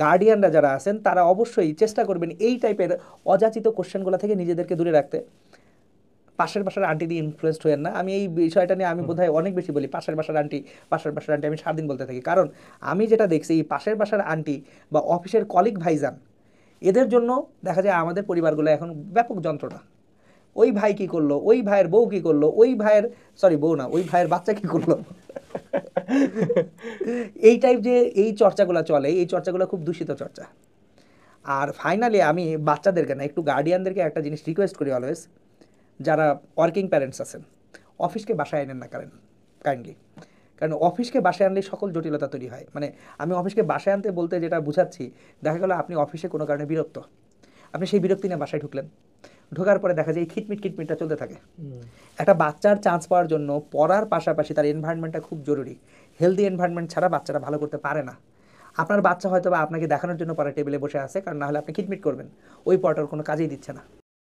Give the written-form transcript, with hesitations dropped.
গার্ডিয়ানরা যারা আছেন তারা অবশ্যই চেষ্টা করবেন এই টাইপের অযাচিত কোশ্চেনগুলো থেকে নিজেদেরকে দূরে রাখতে। পাশের বাসার আন্টি দিয়ে ইনফ্লুয়েসড হয়েন না। আমি এই বিষয়টা নিয়ে আমি বোধহয় অনেক বেশি বলি, পাশের বাসার আন্টি, পাশের বাসার আন্টি, আমি সারাদিন বলতে থাকি। কারণ আমি যেটা দেখছি এই পাশের বাসার আন্টি বা অফিসের কলিগ ভাইজান, এদের জন্য দেখা যায় আমাদের পরিবারগুলো এখন ব্যাপক যন্ত্রণা। ওই ভাই কি করলো, ওই ভাইয়ের বউ কি করলো, ওই ভাইয়ের, সরি বউ না, ওই ভাইয়ের বাচ্চা কি করলো, এই টাইপ যে এই চর্চাগুলো চলে, এই চর্চাগুলো খুব দূষিত চর্চা। আর ফাইনালি আমি বাচ্চাদেরকে না, একটু গার্ডিয়ানদেরকে একটা জিনিস রিকোয়েস্ট করি অলওয়েজ, যারা ওয়ার্কিং প্যারেন্টস আছেন, অফিসকে বাসায় আনেন না কাইন্ডলি। কারণ অফিসকে বাসায় আনলে সকল জটিলতা তৈরি হয়। মানে আমি অফিসকে বাসায় আনতে বলতে যেটা বুঝাচ্ছি, দেখা গেলো আপনি অফিসে কোনো কারণে বিরক্ত, আপনি সেই বিরক্তি নিয়ে বাসায় ঢুকলেন, ঢোকার পরে দেখা যায় এই খিটমিটটা চলতে থাকে। একটা বাচ্চার চান্স পাওয়ার জন্য পড়ার পাশাপাশি তার এনভায়রনমেন্টটা খুব জরুরি। হেলদি এনভায়রনমেন্ট ছাড়া বাচ্চারা ভালো করতে পারে না। আপনার বাচ্চা হয়তো বা আপনাকে দেখানোর জন্য পড়ার টেবিলে বসে আছে, কারণ না হলে আপনি খিটমিট করবেন, ওই পড়াটার কোনো কাজেই দিচ্ছে না।